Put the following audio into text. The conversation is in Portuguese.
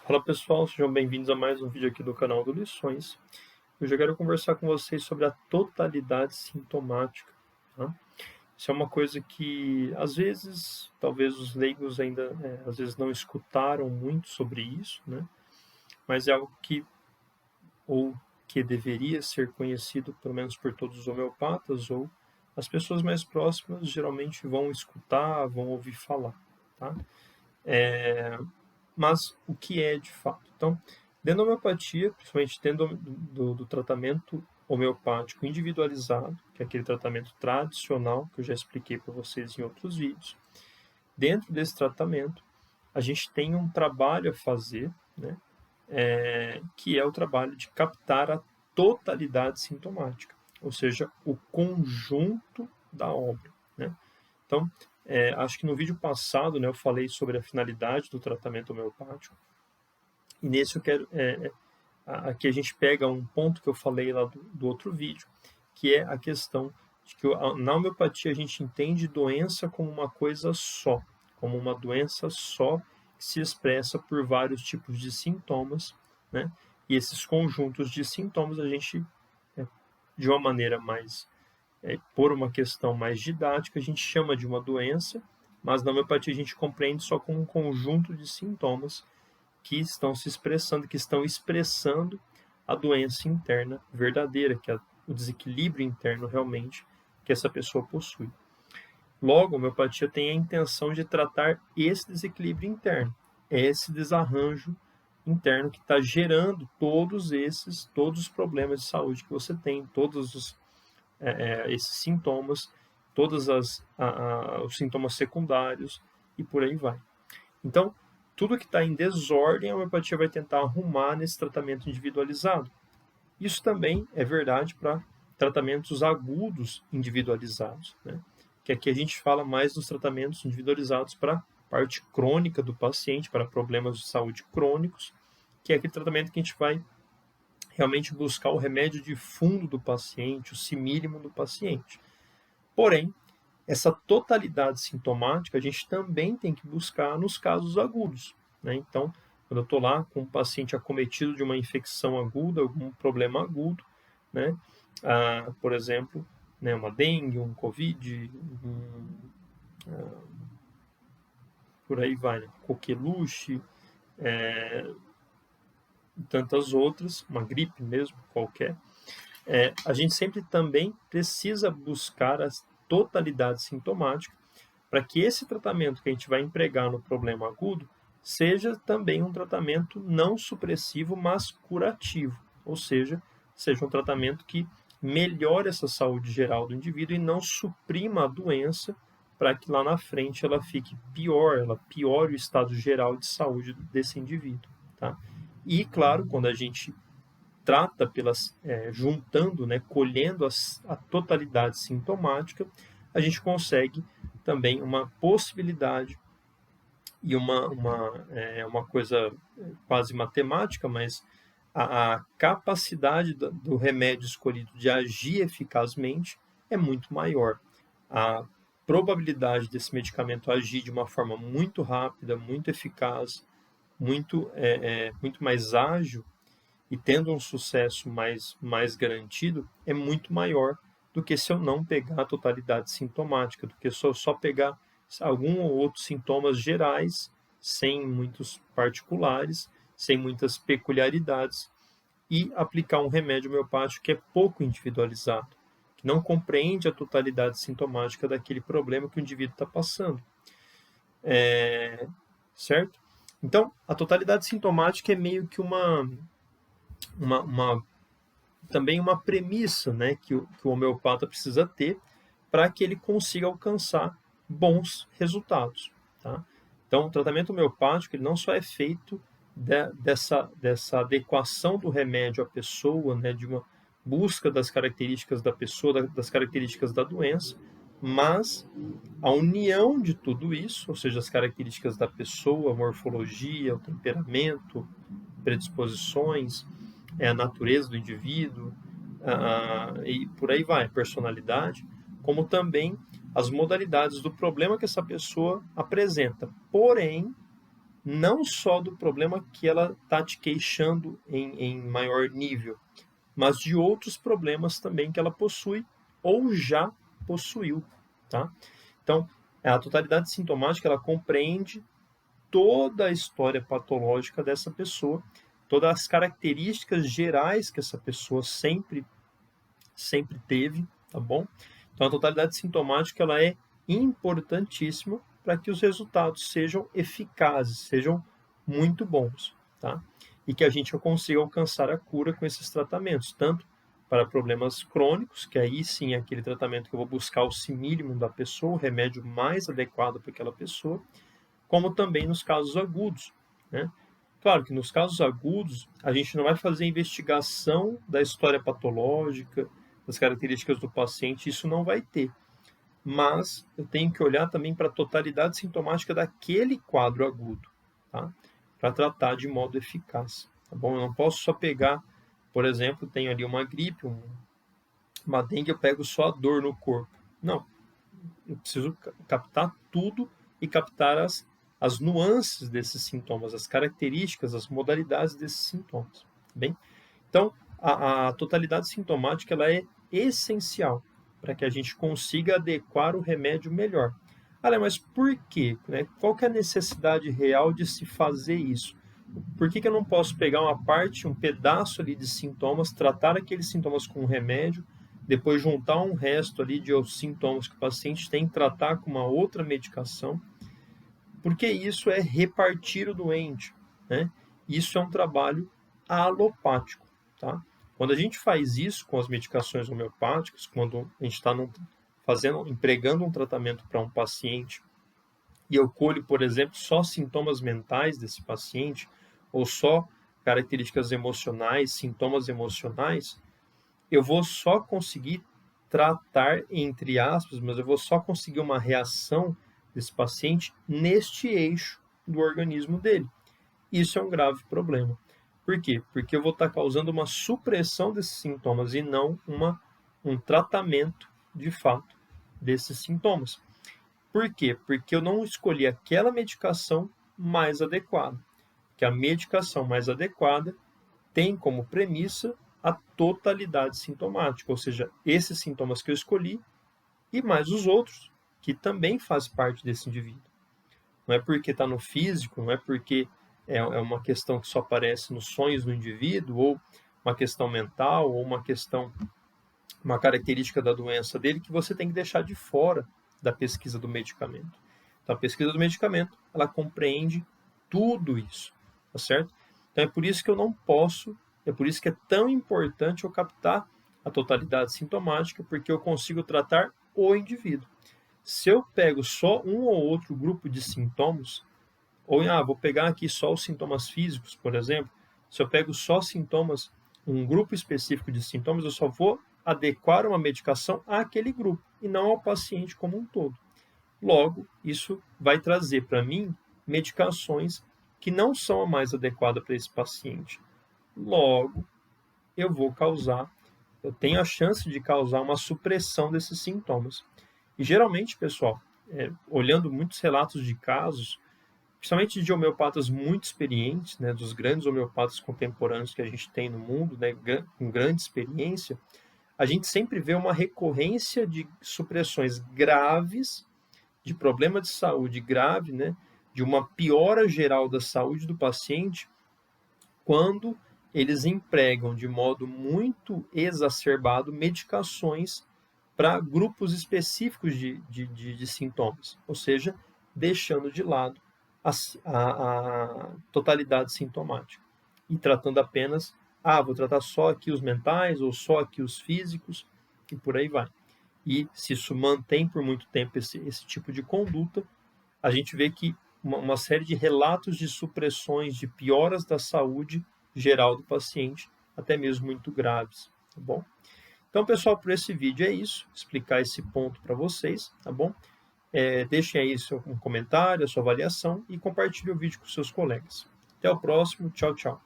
Fala pessoal, sejam bem-vindos a mais um vídeo aqui do canal do Lições. Eu já quero conversar com vocês sobre a totalidade sintomática, tá? Isso é uma coisa que às vezes, talvez os leigos ainda às vezes não escutaram muito sobre isso, né? Mas é algo que ou que deveria ser conhecido pelo menos por todos os homeopatas ou as pessoas mais próximas geralmente vão escutar, vão ouvir falar, tá? Mas o que é de fato? Então, dentro da homeopatia, principalmente dentro do tratamento homeopático individualizado, que é aquele tratamento tradicional que eu já expliquei para vocês em outros vídeos, dentro desse tratamento, a gente tem um trabalho a fazer, né, que é o trabalho de captar a totalidade sintomática, ou seja, o conjunto da obra, né? Então, acho que no vídeo passado, né, eu falei sobre a finalidade do tratamento homeopático, e nesse eu quero, aqui a gente pega um ponto que eu falei lá do outro vídeo, que é a questão de que na homeopatia a gente entende doença como uma coisa só, como uma doença só que se expressa por vários tipos de sintomas, né? E esses conjuntos de sintomas a gente, de uma maneira mais, por uma questão mais didática, a gente chama de uma doença, mas na homeopatia a gente compreende só como um conjunto de sintomas que estão se expressando, que estão expressando a doença interna verdadeira, que é o desequilíbrio interno realmente que essa pessoa possui. Logo, a homeopatia tem a intenção de tratar esse desequilíbrio interno, esse desarranjo interno que está gerando todos os problemas de saúde que você tem, todos esses sintomas, todos os sintomas secundários e por aí vai. Então, tudo que está em desordem, a homeopatia vai tentar arrumar nesse tratamento individualizado. Isso também é verdade para tratamentos agudos individualizados, né? Que aqui a gente fala mais dos tratamentos individualizados para a parte crônica do paciente, para problemas de saúde crônicos, que é aquele tratamento que a gente vai realmente buscar o remédio de fundo do paciente, o simílimo do paciente. Porém, essa totalidade sintomática a gente também tem que buscar nos casos agudos, né? Então, quando eu estou lá com um paciente acometido de uma infecção aguda, algum problema agudo, né? Por exemplo, né, uma dengue, um covid, por aí vai, né? Coqueluche, e tantas outras, uma gripe mesmo, qualquer. A gente sempre também precisa buscar a totalidade sintomática para que esse tratamento que a gente vai empregar no problema agudo seja também um tratamento não supressivo, mas curativo, ou seja um tratamento que melhore essa saúde geral do indivíduo e não suprima a doença para que lá na frente ela fique pior, ela piore o estado geral de saúde desse indivíduo, tá? E, claro, quando a gente trata juntando, né, colhendo a totalidade sintomática, a gente consegue também uma possibilidade e uma coisa quase matemática, mas a capacidade do remédio escolhido de agir eficazmente é muito maior. A probabilidade desse medicamento agir de uma forma muito rápida, muito eficaz, muito mais ágil e tendo um sucesso mais garantido, é muito maior do que se eu não pegar a totalidade sintomática, do que só pegar algum ou outros sintomas gerais, sem muitos particulares, sem muitas peculiaridades, e aplicar um remédio homeopático que é pouco individualizado, que não compreende a totalidade sintomática daquele problema que o indivíduo está passando. Certo? Então, a totalidade sintomática é meio que uma também uma premissa, né, que o homeopata precisa ter para que ele consiga alcançar bons resultados, tá? Então, o tratamento homeopático ele não só é feito dessa adequação do remédio à pessoa, né, de uma busca das características da pessoa, das características da doença, mas a união de tudo isso, ou seja, as características da pessoa, a morfologia, o temperamento, predisposições, a natureza do indivíduo, e por aí vai, personalidade, como também as modalidades do problema que essa pessoa apresenta. Porém, não só do problema que ela está te queixando em maior nível, mas de outros problemas também que ela possui ou já possuiu, tá? Então, a totalidade sintomática, ela compreende toda a história patológica dessa pessoa, todas as características gerais que essa pessoa sempre teve, tá bom? Então, a totalidade sintomática, ela é importantíssima para que os resultados sejam eficazes, sejam muito bons, tá? E que a gente consiga alcançar a cura com esses tratamentos, tanto para problemas crônicos, que aí sim é aquele tratamento que eu vou buscar o mínimo da pessoa, o remédio mais adequado para aquela pessoa, como também nos casos agudos, né? Claro que nos casos agudos, a gente não vai fazer investigação da história patológica, das características do paciente, isso não vai ter. Mas eu tenho que olhar também para a totalidade sintomática daquele quadro agudo, tá? Para tratar de modo eficaz, tá bom? Eu não posso só pegar, por exemplo, tenho ali uma gripe, uma dengue, eu pego só a dor no corpo. Não, eu preciso captar tudo e captar as nuances desses sintomas, as características, as modalidades desses sintomas, tá bem? Então, a totalidade sintomática, ela é essencial para que a gente consiga adequar o remédio melhor. Ah, mas por quê? Né? Qual que é a necessidade real de se fazer isso? Por que eu não posso pegar uma parte, um pedaço ali de sintomas, tratar aqueles sintomas com um remédio, depois juntar um resto ali de outros sintomas que o paciente tem, tratar com uma outra medicação? Porque isso é repartir o doente, né? Isso é um trabalho alopático, tá? Quando a gente faz isso com as medicações homeopáticas, quando a gente está empregando um tratamento para um paciente e eu colho, por exemplo, só sintomas mentais desse paciente ou só características emocionais, sintomas emocionais, eu vou só conseguir tratar, entre aspas, mas eu vou só conseguir uma reação desse paciente neste eixo do organismo dele. Isso é um grave problema. Por quê? Porque eu vou estar causando uma supressão desses sintomas e não um tratamento, de fato, desses sintomas. Por quê? Porque eu não escolhi aquela medicação mais adequada. Que a medicação mais adequada tem como premissa a totalidade sintomática, ou seja, esses sintomas que eu escolhi e mais os outros que também fazem parte desse indivíduo. Não é porque está no físico, não é porque é uma questão que só aparece nos sonhos do indivíduo, ou uma questão mental, ou uma característica da doença dele, que você tem que deixar de fora da pesquisa do medicamento. Então, a pesquisa do medicamento, ela compreende tudo isso, tá certo? Então, é por isso que eu não posso, é por isso que é tão importante eu captar a totalidade sintomática, porque eu consigo tratar o indivíduo. Se eu pego só um ou outro grupo de sintomas, ou vou pegar aqui só os sintomas físicos, por exemplo, se eu pego só sintomas, um grupo específico de sintomas, eu só vou adequar uma medicação àquele grupo e não ao paciente como um todo. Logo, isso vai trazer para mim medicações que não são a mais adequada para esse paciente. Logo, eu tenho a chance de causar uma supressão desses sintomas. E geralmente, pessoal, olhando muitos relatos de casos, principalmente de homeopatas muito experientes, né, dos grandes homeopatas contemporâneos que a gente tem no mundo, né, com grande experiência, a gente sempre vê uma recorrência de supressões graves, de problema de saúde grave, né, de uma piora geral da saúde do paciente, quando eles empregam de modo muito exacerbado medicações para grupos específicos de sintomas, ou seja, deixando de lado a totalidade sintomática e tratando apenas, vou tratar só aqui os mentais ou só aqui os físicos e por aí vai. E se isso mantém por muito tempo esse tipo de conduta, a gente vê que uma série de relatos de supressões, de pioras da saúde geral do paciente, até mesmo muito graves, tá bom? Então, pessoal, por esse vídeo é isso, explicar esse ponto para vocês, tá bom? Deixem aí um comentário, a sua avaliação e compartilhe o vídeo com seus colegas. Até o próximo, tchau, tchau.